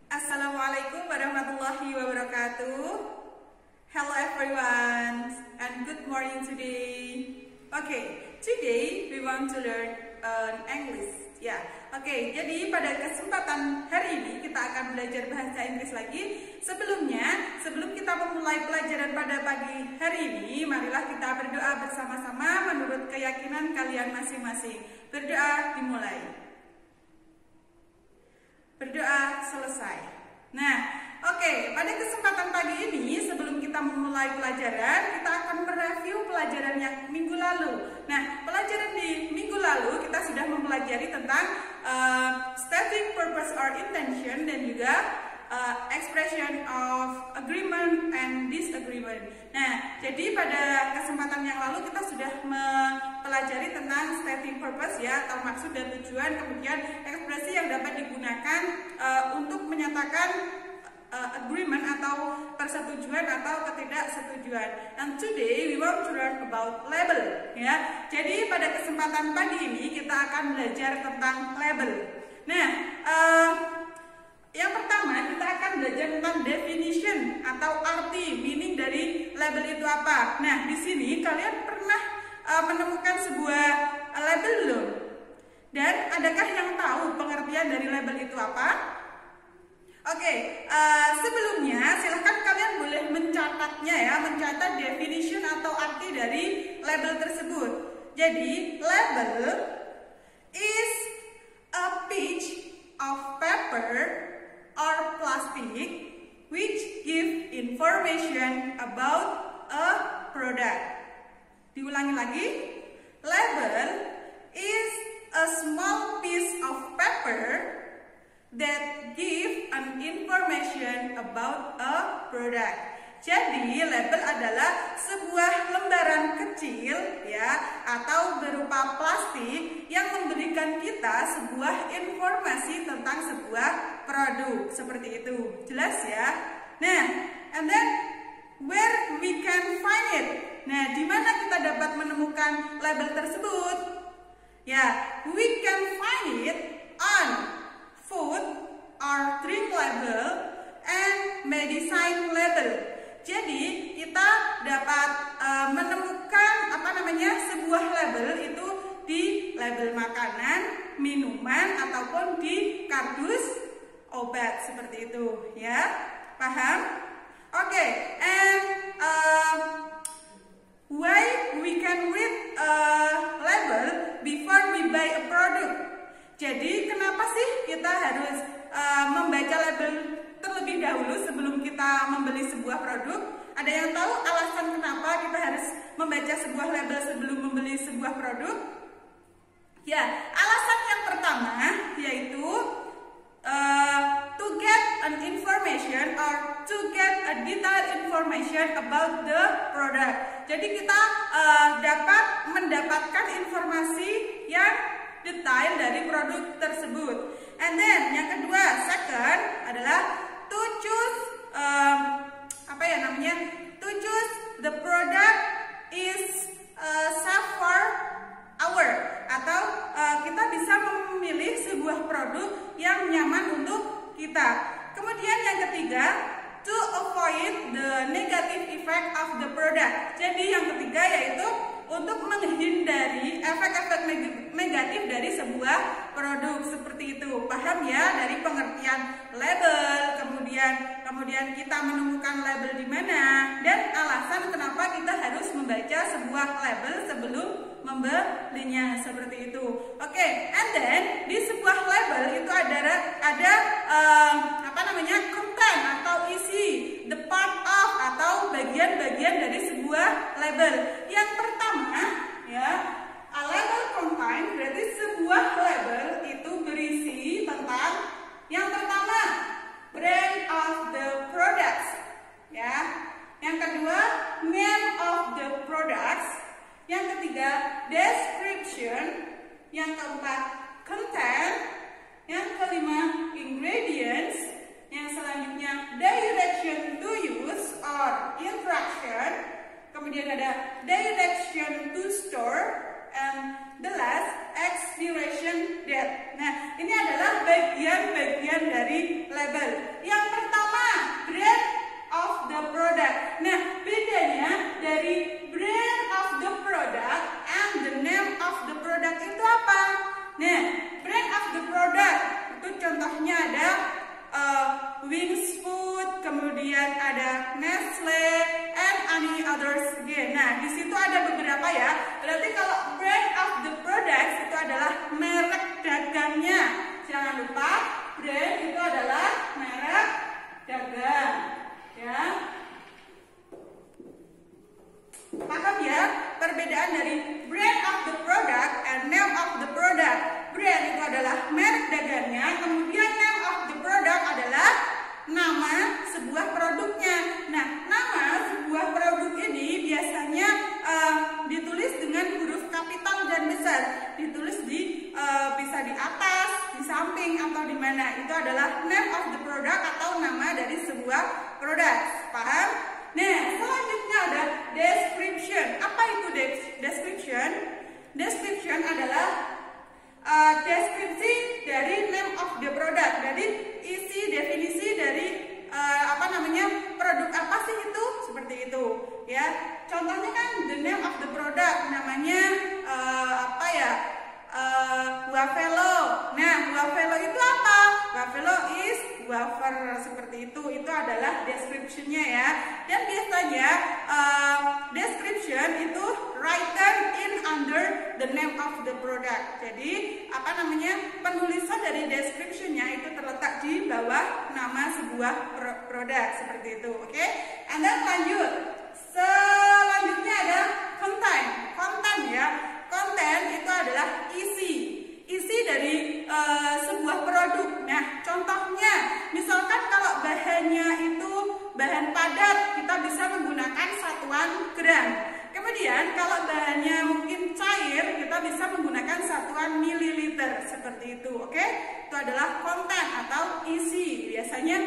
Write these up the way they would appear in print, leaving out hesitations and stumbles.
Assalamualaikum warahmatullahi wabarakatuh. Hello everyone and good morning today. Okay, today we want to learn English. Ya, oke. Jadi pada kesempatan hari ini kita akan belajar bahasa Inggris lagi. Sebelum kita memulai pelajaran pada pagi hari ini, marilah kita berdoa bersama-sama menurut keyakinan kalian masing-masing. Berdoa dimulai. Berdoa selesai. Nah, oke, pada kesempatan pagi ini sebelum kita memulai pelajaran, kita akan mereview pelajaran yang minggu lalu. Nah, pelajaran di minggu lalu kita sudah mempelajari tentang stating purpose or intention dan juga expression of agreement and disagreement. Nah, jadi pada kesempatan yang lalu kita sudah mempelajari tentang stating purpose ya, atau maksud dan tujuan, kemudian ekspresi yang dapat digunakan untuk menyatakan agreement atau persetujuan atau ketidaksetujuan. And today we want to learn about label ya. Jadi pada kesempatan pagi ini kita akan belajar tentang label. Nah, yang pertama kita akan belajar tentang definition atau arti, meaning dari label itu apa. Nah, di sini kalian pernah menemukan sebuah label belum? Dan adakah yang tahu pengertian dari label itu apa? Oke, sebelumnya silahkan kalian boleh mencatatnya ya, mencatat definition atau arti dari label tersebut. Jadi, label is a piece of paper or plastic which give information about a product. Diulangi lagi, label is a small piece of paper that give an information about a product. Jadi label adalah sebuah lembaran kecil ya, atau berupa plastik yang memberikan kita sebuah informasi tentang sebuah produk. Seperti itu. Jelas ya? Nah, and then where we can find it? Nah, di mana kita dapat menemukan label tersebut? Ya, we can find it on food or drink label and medicine label. Jadi kita dapat menemukan sebuah label itu di label makanan, minuman ataupun di kardus obat seperti itu ya. Paham? Oke, and why we can read a label before we buy a product? Jadi kenapa sih kita harus membaca label terlebih dahulu sebelum kita membeli sebuah produk? Ada yang tahu alasan kenapa kita harus membaca sebuah label sebelum membeli sebuah produk? Ya, alasan yang pertama yaitu to get an information or to get a detailed information about the product. Jadi kita dapat mendapatkan informasi yang detail dari produk tersebut. And then yang kedua, second adalah to choose to choose the product is safe for our, atau kita bisa memilih sebuah produk yang nyaman untuk kita. Kemudian yang ketiga, to avoid the negative effect of the product. Jadi yang ketiga yaitu untuk menghindari efek-efek negatif dari sebuah produk seperti itu. Paham ya dari pengertian label, kemudian kita menemukan label di mana dan alasan kenapa kita harus membaca sebuah label sebelum membelinya seperti itu. Oke, and then di sebuah label itu ada content atau isi, the part of atau bagian-bagian dari sebuah label. Yang pertama ya, a label contain berarti sebuah label itu berisi tentang yang pertama brand of the products ya. Yang kedua name of the products. Yang ketiga description. Yang keempat content. Yang kelima ingredients. Yang selanjutnya direction to use or instruction. Kemudian ada direction to store, and the last expiration date. Nah, ini adalah bagian-bagian dari label. kemudian ada Nestle, and any others again. Nah, di situ ada beberapa ya. Berarti kalau brand of the products itu adalah merek dagangnya. Jangan lupa, brand itu adalah merek dagang, ya. Paham ya perbedaan dari brand of the product and name of the product. Brand itu adalah merek dagangnya, kemudian name of the product adalah nama sebuah produknya. Nah, nama sebuah produk ini biasanya ditulis dengan huruf kapital dan besar. Ditulis bisa di atas, di samping, atau di mana. Itu adalah name of the product atau nama dari sebuah produk. Paham? Nah, selanjutnya ada description. Apa itu description? Description adalah deskripsi dari name of the product. Jadi isi definisi dari produk apa sih itu? Seperti itu, ya. Contohnya kan the name of the product namanya Wafelo. Nah, Wafelo itu apa? Wafelo is wafer, seperti itu. Itu adalah description-nya ya. Dan biasanya description itu written in under the name of the product. Jadi penulisan dari description-nya itu terletak di bawah nama sebuah produk, seperti itu. Oke? And then lanjut. Selanjutnya ada content. Content ya. Content itu adalah isi dari sebuah produk. Nah, contohnya misalkan kalau bahannya itu bahan padat, kita bisa menggunakan satuan gram. Kemudian kalau bahannya mungkin cair, kita bisa menggunakan satuan mililiter, seperti itu. Oke? Itu adalah konten atau isi. Biasanya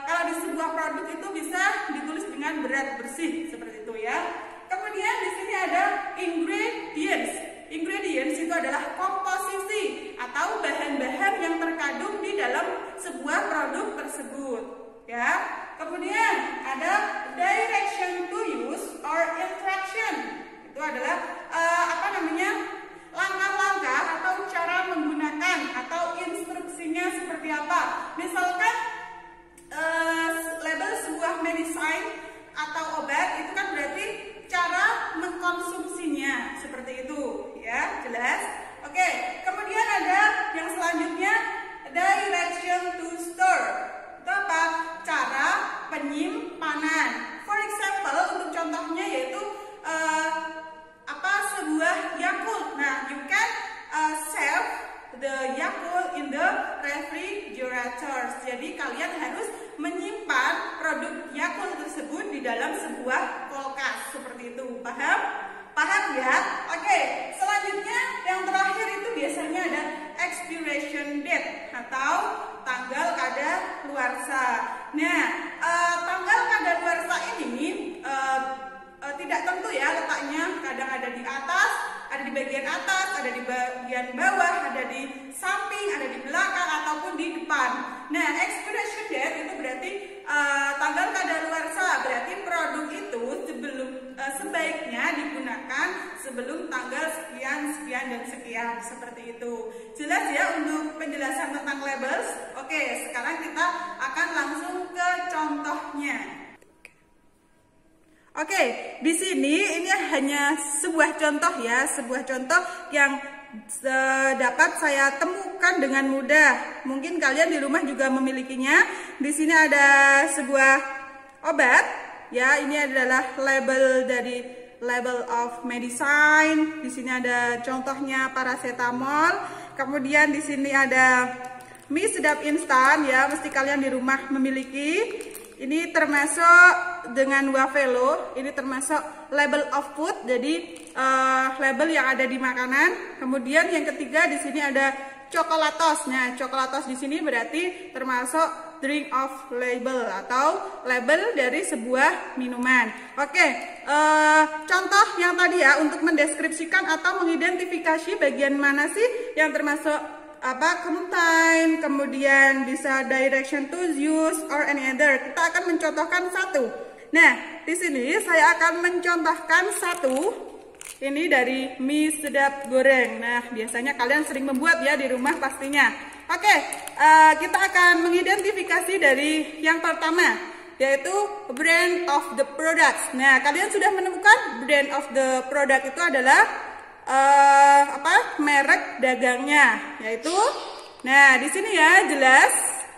kalau di sebuah produk itu bisa ditulis dengan berat bersih, seperti itu ya. Kemudian di sini ada ingredients. Ingredients itu adalah komposisi atau bahan-bahan yang terkandung di dalam sebuah produk tersebut, ya. Kemudian ada direction to use or instruction. Itu adalah langkah-langkah atau cara menggunakan atau instruksinya seperti apa. Misalkan label sebuah medicine atau obat itu kan berarti cara mengkonsumsinya, seperti itu ya, jelas. Oke, kemudian ada yang selanjutnya direction to store. Itu apa? Cara penyimpanan. For example, untuk contohnya yaitu sebuah Yakult. Nah, you can save the Yakult in the refrigerators. Jadi kalian harus menyimpan produk Yakult tersebut di dalam sebuah kulkas, seperti itu. Paham? Paham ya? Oke, selanjutnya yang terakhir itu biasanya ada expiration date atau tanggal kadaluarsa. Nah, tanggal kadaluarsa ini tidak tentu ya letaknya. Kadang ada di atas, ada di bagian atas, ada di bagian bawah, ada di samping, ada di belakang, ataupun di depan. Nah, expiration date itu berarti tanggal kadaluarsa. Berarti produk itu sebaiknya digunakan sebelum tanggal sekian, sekian, dan sekian, seperti itu. Jelas ya untuk penjelasan tentang labels? Oke, sekarang kita akan langsung ke contohnya. Oke, di sini ini hanya sebuah contoh ya, sebuah contoh yang dapat saya temukan dengan mudah. Mungkin kalian di rumah juga memilikinya. Di sini ada sebuah obat, ya. Ini adalah label dari label of medicine. Di sini ada contohnya paracetamol. Kemudian di sini ada mie sedap instan, ya. Mesti kalian di rumah memiliki. Ini termasuk dengan Wafelo, ini termasuk label of food, jadi label yang ada di makanan. Kemudian yang ketiga di sini ada coklatos. Nah, coklatos di sini berarti termasuk drink of label atau label dari sebuah minuman. Oke, contoh yang tadi ya untuk mendeskripsikan atau mengidentifikasi bagian mana sih yang termasuk contain, kemudian bisa direction to use or any other. Kita akan mencontohkan satu. Nah, di sini saya akan mencontohkan satu. Ini dari mie sedap goreng. Nah, biasanya kalian sering membuat ya di rumah pastinya. Oke, kita akan mengidentifikasi dari yang pertama. yaitu brand of the products. Nah, kalian sudah menemukan brand of the product itu adalah merek dagangnya, yaitu nah di sini ya jelas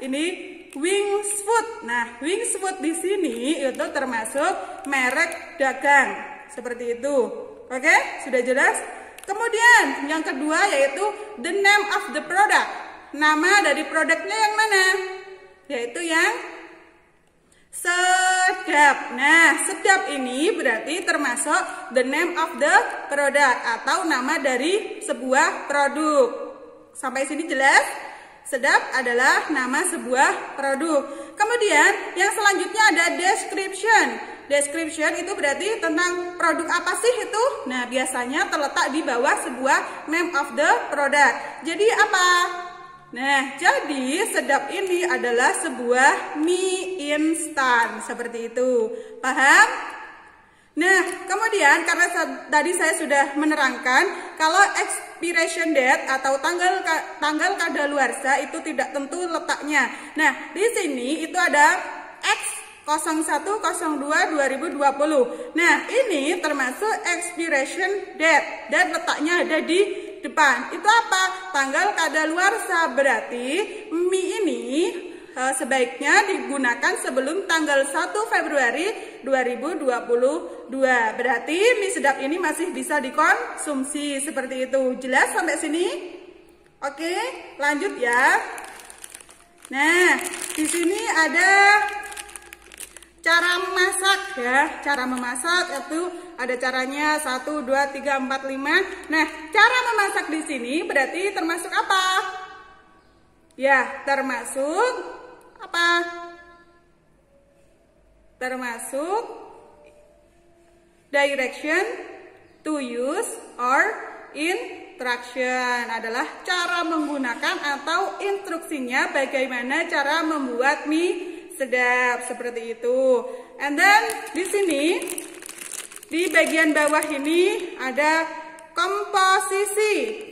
ini Wings Food. Nah, Wings Food di sini itu termasuk merek dagang seperti itu. Oke, sudah jelas. Kemudian yang kedua yaitu the name of the product. Nama dari produknya yang mana? Yaitu yang sedap. Nah, sedap ini berarti termasuk the name of the product atau nama dari sebuah produk. Sampai sini jelas? Sedap adalah nama sebuah produk. Kemudian yang selanjutnya ada description. Description itu berarti tentang produk apa sih itu? Nah, biasanya terletak di bawah sebuah name of the product. Jadi apa? Nah, jadi sedap ini adalah sebuah mie instan seperti itu. Paham? Nah, kemudian karena tadi saya sudah menerangkan kalau expiration date atau tanggal kadaluarsa itu tidak tentu letaknya. Nah, di sini itu ada X0102-2020. Nah, ini termasuk expiration date dan letaknya ada di depan. Itu apa? Tanggal kadaluarsa. Berarti mie ini sebaiknya digunakan sebelum tanggal 1 Februari 2022. Berarti mie sedap ini masih bisa dikonsumsi seperti itu. Jelas sampai sini? Oke, lanjut ya. Nah, di sini ada cara memasak ya. Cara memasak itu ada caranya 1, 2, 3, 4, 5. Nah, cara memasak di sini berarti termasuk apa? Ya, termasuk apa? Termasuk direction, to use, or instruction adalah cara menggunakan atau instruksinya bagaimana cara membuat mie sedap seperti itu. And then di sini di bagian bawah ini ada komposisi.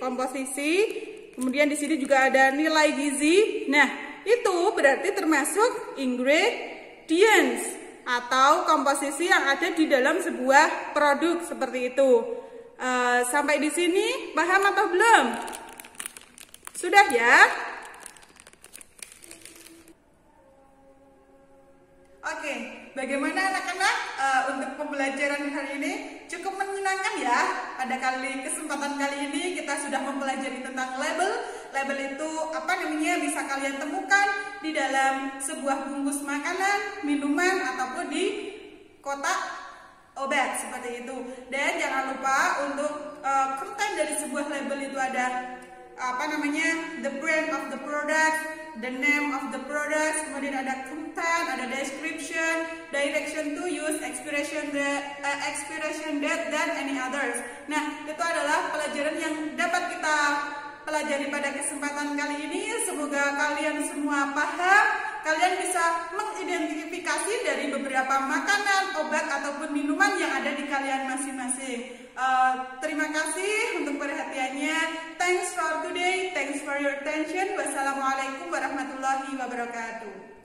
Kemudian di sini juga ada nilai gizi. Nah, itu berarti termasuk ingredients atau komposisi yang ada di dalam sebuah produk seperti itu. Sampai di sini paham atau belum? Sudah ya? Oke, bagaimana anak-anak untuk pembelajaran hari ini? Cukup menyenangkan ya. Pada kesempatan kali ini kita sudah mempelajari tentang label. Label itu bisa kalian temukan di dalam sebuah bungkus makanan, minuman ataupun di kotak obat seperti itu. Dan jangan lupa untuk konten dari sebuah label itu ada the brand of the product, the name of the product, kemudian ada content, ada description, direction to use, expiration date, dan any others. Nah, itu adalah pelajaran yang dapat kita pelajari pada kesempatan kali ini. Semoga kalian semua paham. Kalian bisa mengidentifikasi dari beberapa makanan, obat, ataupun minuman yang ada di kalian masing-masing. Terima kasih untuk perhatiannya. Thanks for today. Thanks for your attention. Wassalamualaikum warahmatullahi wabarakatuh.